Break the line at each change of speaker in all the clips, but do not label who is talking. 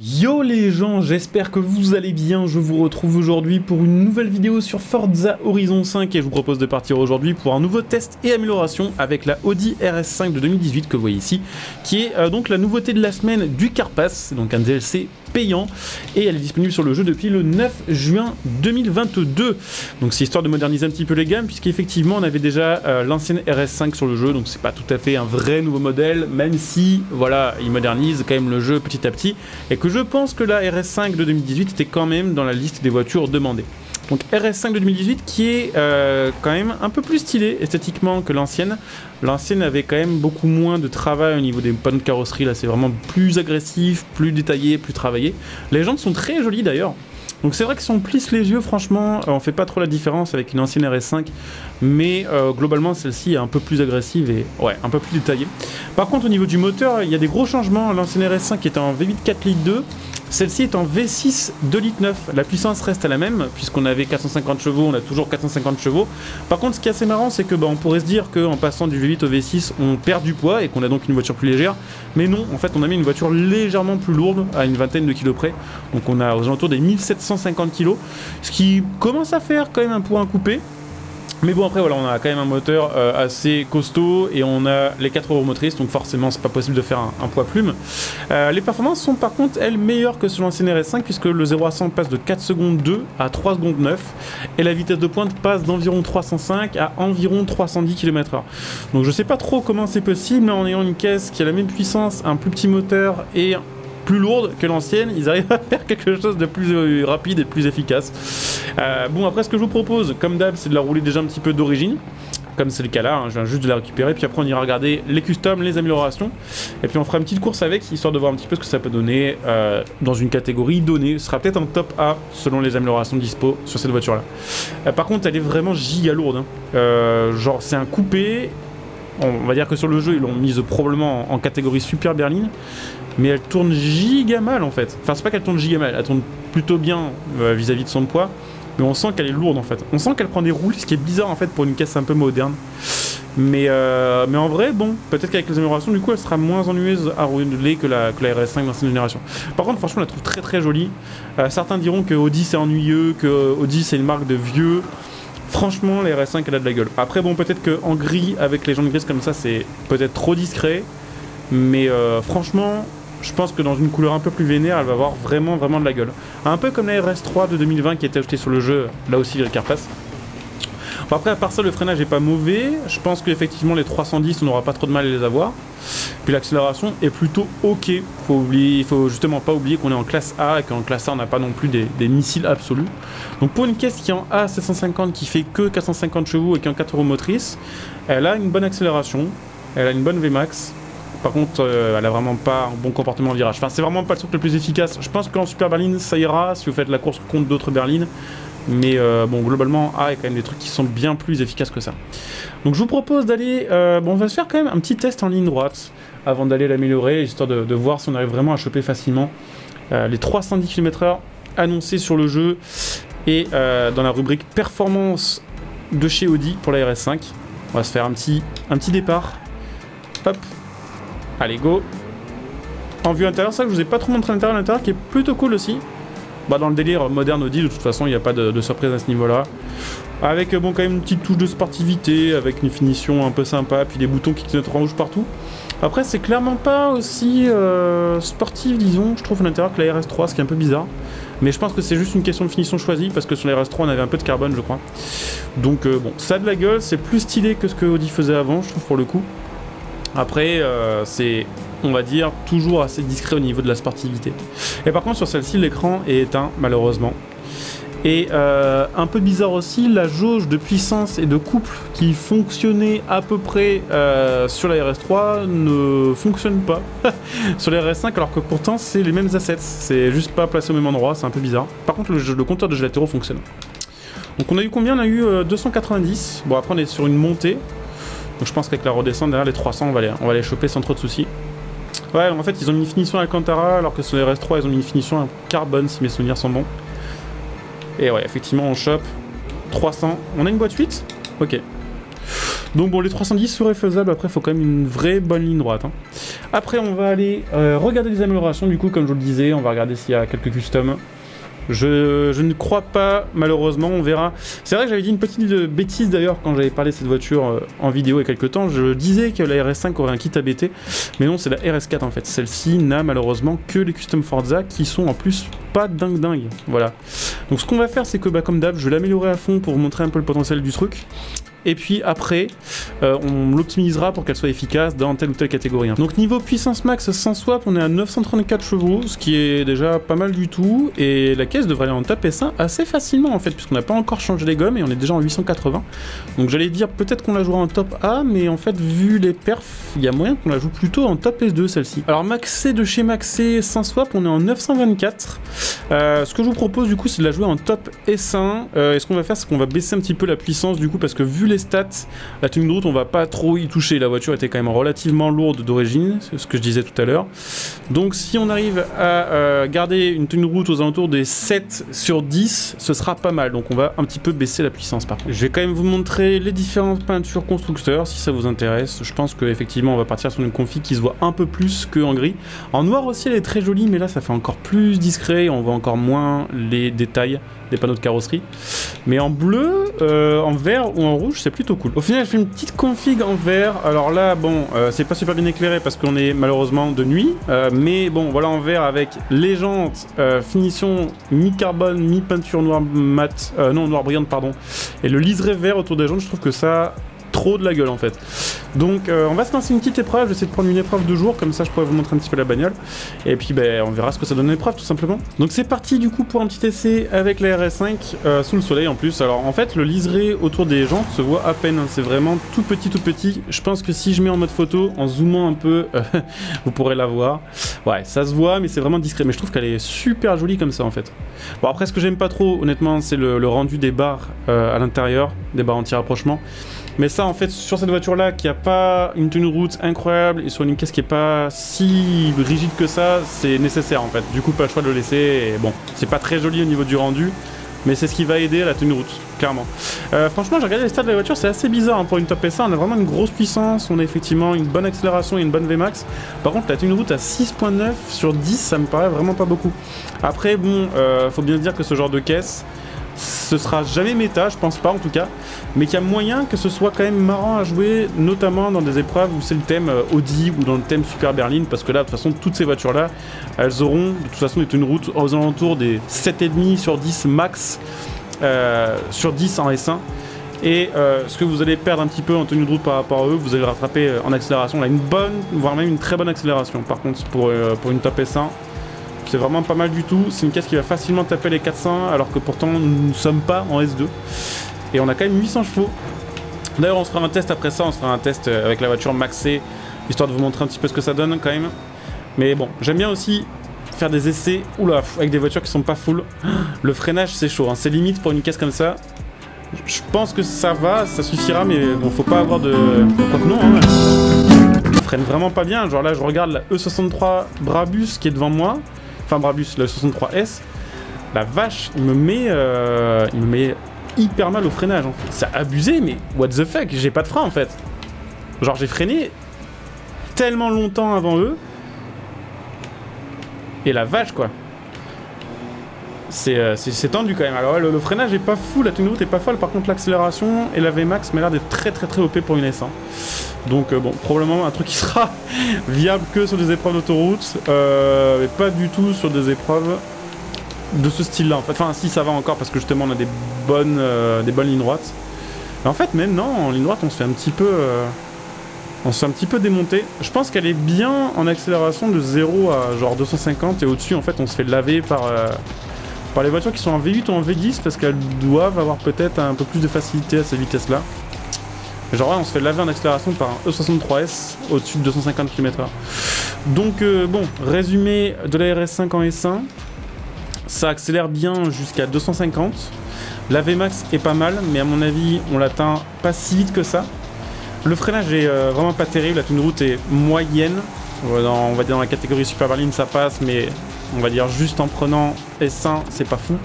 Yo les gens, j'espère que vous allez bien, je vous retrouve aujourd'hui pour une nouvelle vidéo sur Forza Horizon 5 et je vous propose de partir aujourd'hui pour un nouveau test et amélioration avec la Audi RS5 de 2018 que vous voyez ici, qui est donc la nouveauté de la semaine du Car Pass, donc un DLC payant, et elle est disponible sur le jeu depuis le 9 juin 2022. Donc c'est histoire de moderniser un petit peu les gammes, puisqu'effectivement on avait déjà l'ancienne RS5 sur le jeu, donc c'est pas tout à fait un vrai nouveau modèle, même si voilà, il modernise quand même le jeu petit à petit, et que je pense que la RS5 de 2018 était quand même dans la liste des voitures demandées. Donc RS5 de 2018 qui est quand même un peu plus stylé esthétiquement que l'ancienne. L'ancienne avait quand même beaucoup moins de travail au niveau des panneaux de carrosserie, là c'est vraiment plus agressif, plus détaillé, plus travaillé. Les jantes sont très jolies d'ailleurs. Donc c'est vrai que si on plisse les yeux, franchement, on fait pas trop la différence avec une ancienne RS5, mais globalement celle-ci est un peu plus agressive et ouais, un peu plus détaillée. Par contre au niveau du moteur, il y a des gros changements. L'ancienne RS5 est en V8 4 litres 2, celle-ci est en V6 2 litres 9. La puissance reste la même, puisqu'on avait 450 chevaux, on a toujours 450 chevaux. Par contre ce qui est assez marrant, c'est que on pourrait se dire qu'en passant du V8 au V6, on perd du poids et qu'on a donc une voiture plus légère. Mais non, en fait on a mis une voiture légèrement plus lourde, à une vingtaine de kilos près. Donc on a aux alentours des 1750 kg, ce qui commence à faire quand même un poids coupé. Mais bon après voilà, on a quand même un moteur assez costaud et on a les 4 roues motrices, donc forcément c'est pas possible de faire un poids plume. Les performances sont par contre elles meilleures que sur l'ancienne RS5, puisque le 0 à 100 passe de 4 secondes 2 à 3 secondes 9 et la vitesse de pointe passe d'environ 305 à environ 310 km/h. Donc je sais pas trop comment c'est possible en ayant une caisse qui a la même puissance, un plus petit moteur et plus lourde que l'ancienne, ils arrivent à faire quelque chose de plus rapide et de plus efficace. Bon après ce que je vous propose, comme d'hab, c'est de la rouler déjà un petit peu d'origine, comme c'est le cas là, hein, je viens juste de la récupérer, puis après on ira regarder les customs, les améliorations, et puis on fera une petite course avec, histoire de voir un petit peu ce que ça peut donner dans une catégorie donnée. Ce sera peut-être un top A selon les améliorations dispo sur cette voiture là. Par contre elle est vraiment giga lourde, hein. Genre c'est un coupé. On va dire que sur le jeu ils l'ont mise probablement en catégorie super berline, mais elle tourne giga mal en fait. Enfin c'est pas qu'elle tourne giga mal, elle tourne plutôt bien vis-à-vis de son poids, mais on sent qu'elle est lourde en fait. On sent qu'elle prend des roulis, ce qui est bizarre en fait pour une caisse un peu moderne. Mais en vrai bon, peut-être qu'avec les améliorations du coup elle sera moins ennuyeuse à rouler que la RS5 d'ancienne génération. Par contre franchement je la trouve très très jolie. Certains diront que Audi c'est ennuyeux, que Audi c'est une marque de vieux. Franchement, la RS5 elle a de la gueule. Après bon, peut-être qu'en gris, avec les jantes grises comme ça, c'est peut-être trop discret. Mais franchement, je pense que dans une couleur un peu plus vénère, elle va avoir vraiment de la gueule. Un peu comme la RS3 de 2020 qui était ajoutée sur le jeu, là aussi le Car Pass. Bon, après, à part ça, le freinage est pas mauvais. Je pense qu'effectivement, les 310, on n'aura pas trop de mal à les avoir. Puis l'accélération est plutôt ok. Faut justement pas oublier qu'on est en classe A et qu'en classe A, on n'a pas non plus des missiles absolus. Donc pour une caisse qui est en A 750, qui fait que 450 chevaux et qui est en 4 roues motrices, elle a une bonne accélération, elle a une bonne Vmax. Par contre, elle a vraiment pas un bon comportement en virage. Enfin, c'est vraiment pas le truc le plus efficace. Je pense qu'en super berline, ça ira si vous faites la course contre d'autres berlines. Mais bon, globalement, A est quand même des trucs qui sont bien plus efficaces que ça. Donc je vous propose d'aller... bon, on va se faire quand même un petit test en ligne droite avant d'aller l'améliorer, histoire de voir si on arrive vraiment à choper facilement les 310 km/h annoncés sur le jeu et dans la rubrique performance de chez Audi pour la RS5. On va se faire un petit départ. Hop. Allez, go. En vue intérieure, ça je vous ai pas trop montré l'intérieur qui est plutôt cool aussi. Bah dans le délire moderne Audi, de toute façon, il n'y a pas de surprise à ce niveau-là. Avec bon quand même une petite touche de sportivité, avec une finition un peu sympa, puis des boutons qui clignotent en rouge partout. Après, c'est clairement pas aussi sportif, disons, je trouve, à l'intérieur que la RS3, ce qui est un peu bizarre. Mais je pense que c'est juste une question de finition choisie, parce que sur la RS3, on avait un peu de carbone, je crois. Donc bon, ça a de la gueule, c'est plus stylé que ce que Audi faisait avant, je trouve, pour le coup. Après, c'est... on va dire, toujours assez discret au niveau de la sportivité. Et par contre, sur celle-ci, l'écran est éteint, malheureusement. Et un peu bizarre aussi, la jauge de puissance et de couple qui fonctionnait à peu près sur la RS3 ne fonctionne pas sur la RS5, alors que pourtant, c'est les mêmes assets. C'est juste pas placé au même endroit, c'est un peu bizarre. Par contre, le compteur de latéraux fonctionne. Donc on a eu combien? On a eu 290. Bon, après, on est sur une montée. Donc je pense qu'avec la redescente derrière les 300, on va les choper sans trop de soucis. Ouais, en fait, ils ont mis une finition à Alcantara, alors que sur les RS3, ils ont mis une finition à carbone, si mes souvenirs sont bons. Et ouais, effectivement, on chope 300. On a une boîte 8? Ok. Donc bon, les 310 seraient faisables, après, il faut quand même une vraie bonne ligne droite. Hein. Après on va aller regarder les améliorations du coup, comme je vous le disais, on va regarder s'il y a quelques customs. Je ne crois pas, malheureusement, on verra. C'est vrai que j'avais dit une petite bêtise d'ailleurs quand j'avais parlé de cette voiture en vidéo il y a quelques temps. Je disais que la RS5 aurait un kit ABT, mais non, c'est la RS4 en fait. Celle-ci n'a malheureusement que les custom Forza qui sont en plus pas dingue. Voilà. Donc ce qu'on va faire, c'est que comme d'hab, je vais l'améliorer à fond pour vous montrer un peu le potentiel du truc. Et puis après, on l'optimisera pour qu'elle soit efficace dans telle ou telle catégorie. Donc niveau puissance max sans swap, on est à 934 chevaux, ce qui est déjà pas mal du tout. Et la caisse devrait aller en top S1 assez facilement en fait, puisqu'on n'a pas encore changé les gommes et on est déjà en 880. Donc j'allais dire peut-être qu'on la jouera en top A, mais en fait vu les perfs, il y a moyen qu'on la joue plutôt en top S2 celle-ci. Alors maxé de chez maxé sans swap, on est en 924. Ce que je vous propose du coup, c'est de la jouer en top S1. Et ce qu'on va faire, c'est qu'on va baisser un petit peu la puissance du coup, parce que vu les stats, la tenue de route on va pas trop y toucher, la voiture était quand même relativement lourde d'origine, c'est ce que je disais tout à l'heure. Donc si on arrive à garder une tenue de route aux alentours des 7 sur 10, ce sera pas mal, donc on va un petit peu baisser la puissance par contre. Je vais quand même vous montrer les différentes peintures constructeurs si ça vous intéresse. Je pense qu'effectivement on va partir sur une config qui se voit un peu plus qu'en gris. En noir aussi elle est très jolie, mais là ça fait encore plus discret, on voit encore moins les détails des panneaux de carrosserie. Mais en bleu, en vert ou en rouge, c'est plutôt cool. Au final, je fais une petite config en vert. Alors là, bon, c'est pas super bien éclairé parce qu'on est malheureusement de nuit. Mais bon, voilà en vert avec les jantes, finition mi-carbone, mi-peinture noire mat, non, noire brillante, pardon. Et le liseré vert autour des jantes, je trouve que ça trop de la gueule en fait. Donc on va se lancer une petite épreuve, j'essaie de prendre une épreuve de jour, comme ça je pourrais vous montrer un petit peu la bagnole. Et puis ben, on verra ce que ça donne l'épreuve tout simplement. Donc c'est parti du coup pour un petit essai avec la RS5 sous le soleil en plus. Alors en fait le liseré autour des jantes se voit à peine, hein. C'est vraiment tout petit. Je pense que si je mets en mode photo, en zoomant un peu, vous pourrez la voir. Ouais, ça se voit mais c'est vraiment discret, mais je trouve qu'elle est super jolie comme ça en fait. Bon après ce que j'aime pas trop honnêtement c'est le rendu des barres à l'intérieur, des barres anti-rapprochement. Mais ça en fait sur cette voiture là qui a pas une tenue de route incroyable et sur une caisse qui est pas si rigide que ça, c'est nécessaire en fait. Du coup pas le choix de le laisser et bon, c'est pas très joli au niveau du rendu, mais c'est ce qui va aider à la tenue de route, clairement. Franchement j'ai regardé les stats de la voiture, c'est assez bizarre hein, pour une top S1, on a vraiment une grosse puissance, on a effectivement une bonne accélération et une bonne VMAX. Par contre la tenue de route à 6.9 sur 10, ça me paraît vraiment pas beaucoup. Après bon, faut bien se dire que ce genre de caisse, ce sera jamais méta, je pense pas en tout cas, mais qu'il y a moyen que ce soit quand même marrant à jouer, notamment dans des épreuves où c'est le thème Audi ou dans le thème Super Berline, parce que là de toute façon toutes ces voitures là elles auront de toute façon des tenues de route aux alentours des 7,5 sur 10 max sur 10 en S1. Et ce que vous allez perdre un petit peu en tenue de route par rapport à eux, vous allez rattraper en accélération, là une bonne, voire même une très bonne accélération par contre pour une top S1. C'est vraiment pas mal du tout, c'est une caisse qui va facilement taper les 400 alors que pourtant nous ne sommes pas en S2. Et on a quand même 800 chevaux. D'ailleurs on se fera un test après ça, on se fera un test avec la voiture maxée, histoire de vous montrer un petit peu ce que ça donne quand même. Mais bon, j'aime bien aussi faire des essais avec des voitures qui sont pas full. Le freinage c'est chaud, hein. C'est limite pour une caisse comme ça. Je pense que ça va, ça suffira, mais bon faut pas avoir de... Quoique non, hein. Il freine vraiment pas bien, genre là je regarde la E63 Brabus qui est devant moi. Enfin Brabus, le 63S, la vache, il me met hyper mal au freinage. En fait. C'est abusé, mais what the fuck, j'ai pas de frein en fait. Genre j'ai freiné tellement longtemps avant eux. Et la vache quoi. C'est tendu quand même. Alors ouais, le freinage est pas fou, la tenue de route est pas folle. Par contre l'accélération et la VMAX m'a l'air d'être très OP pour une S1. Donc bon, probablement un truc qui sera viable que sur des épreuves d'autoroute, et pas du tout sur des épreuves de ce style-là. En fait, enfin si ça va encore parce que justement on a des bonnes lignes droites. Mais en fait même non, en ligne droite on se fait un petit peu démonter. Je pense qu'elle est bien en accélération de 0 à genre 250 et au-dessus en fait on se fait laver par les voitures qui sont en V8 ou en V10 parce qu'elles doivent avoir peut-être un peu plus de facilité à ces vitesses-là. Genre ouais, on se fait laver en accélération par un E63S au-dessus de 250 km/h. Donc bon, résumé de la RS5 en S1, ça accélère bien jusqu'à 250. La VMAX est pas mal, mais à mon avis, on l'atteint pas si vite que ça. Le freinage est vraiment pas terrible, la tenue de route est moyenne. On va dire dans la catégorie Super Berline ça passe, mais on va dire juste en prenant S1, c'est pas fou.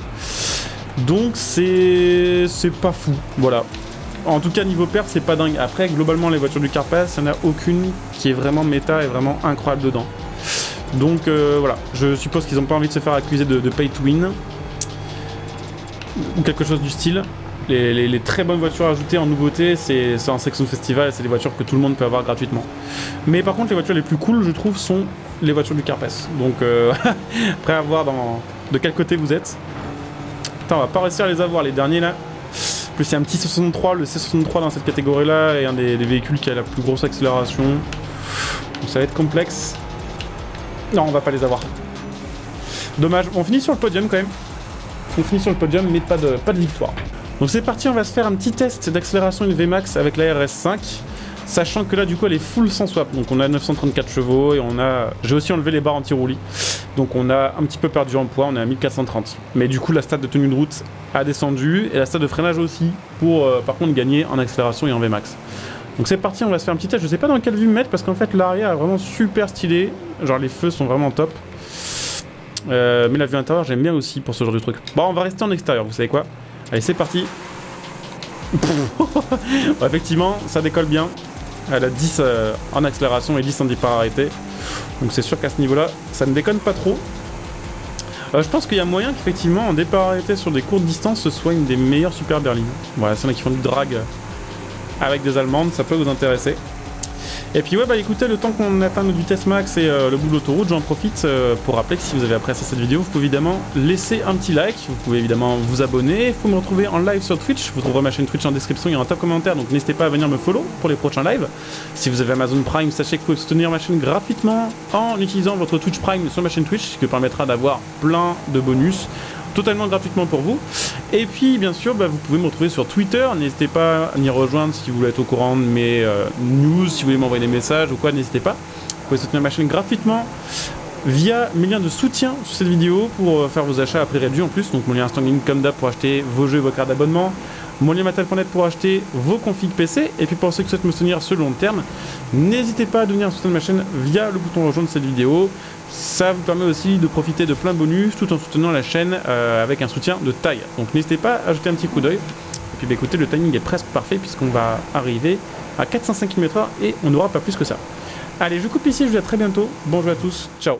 Donc c'est pas fou, voilà. En tout cas niveau perf c'est pas dingue. Après globalement les voitures du Carpass, il n'y en a aucune qui est vraiment méta et vraiment incroyable dedans. Donc voilà, je suppose qu'ils n'ont pas envie de se faire accuser de pay to win. Ou quelque chose du style. Les très bonnes voitures ajoutées en nouveauté, c'est en section festival, c'est des voitures que tout le monde peut avoir gratuitement. Mais par contre les voitures les plus cool je trouve sont les voitures du Carpass. Donc après à voir de quel côté vous êtes. Putain, on va pas réussir à les avoir les derniers là. En plus il y a un petit 63, le C63 dans cette catégorie là est un des véhicules qui a la plus grosse accélération. Donc ça va être complexe. Non on va pas les avoir. Dommage, on finit sur le podium quand même. On finit sur le podium mais pas de victoire. Donc c'est parti, on va se faire un petit test d'accélération une VMAX avec la RS5. Sachant que là du coup elle est full sans swap. Donc on a 934 chevaux et on a... J'ai aussi enlevé les barres anti-roulis. Donc on a un petit peu perdu en poids, on est à 1430. Mais du coup la stat de tenue de route a descendu et la stat de freinage aussi pour par contre gagner en accélération et en VMAX. Donc c'est parti, on va se faire un petit test. Je sais pas dans quelle vue me mettre parce qu'en fait l'arrière est vraiment super stylé. Genre les feux sont vraiment top. Mais la vue intérieure j'aime bien aussi pour ce genre de truc. Bon on va rester en extérieur, vous savez quoi. Allez c'est parti. Bon, effectivement ça décolle bien. Elle a 10 en accélération et 10 en départ arrêté. Donc c'est sûr qu'à ce niveau là ça ne déconne pas trop. Je pense qu'il y a moyen qu'effectivement en départ arrêté sur des courtes distances ce soit une des meilleures super berlines. Voilà, s'il y en a qui font du drag avec des allemandes, ça peut vous intéresser. Et puis ouais bah écoutez, le temps qu'on atteint notre vitesse max et le bout de l'autoroute, j'en profite pour rappeler que si vous avez apprécié cette vidéo, vous pouvez évidemment laisser un petit like, vous pouvez évidemment vous abonner, vous pouvez me retrouver en live sur Twitch, vous trouverez ma chaîne Twitch en description et en top commentaire, donc n'hésitez pas à venir me follow pour les prochains lives. Si vous avez Amazon Prime, sachez que vous pouvez soutenir ma chaîne gratuitement en utilisant votre Twitch Prime sur ma chaîne Twitch, ce qui permettra d'avoir plein de bonus totalement gratuitement pour vous. Et puis bien sûr bah, vous pouvez me retrouver sur Twitter, n'hésitez pas à m'y rejoindre si vous voulez être au courant de mes news, si vous voulez m'envoyer des messages ou quoi, n'hésitez pas. Vous pouvez soutenir ma chaîne gratuitement via mes liens de soutien sur cette vidéo pour faire vos achats à prix réduit en plus, donc mon lien Instant Gaming comme d'hab pour acheter vos jeux et vos cartes d'abonnement, mon lien Mattel.net pour acheter vos configs PC, et puis pour ceux qui souhaitent me soutenir sur le long terme, n'hésitez pas à devenir un soutien de ma chaîne via le bouton rejoindre cette vidéo. Ça vous permet aussi de profiter de plein de bonus tout en soutenant la chaîne avec un soutien de taille. Donc n'hésitez pas à jeter un petit coup d'œil. Et puis bah, écoutez, le timing est presque parfait puisqu'on va arriver à 405 km/h et on n'aura pas plus que ça. Allez, je coupe ici, je vous dis à très bientôt. Bonjour à tous, ciao.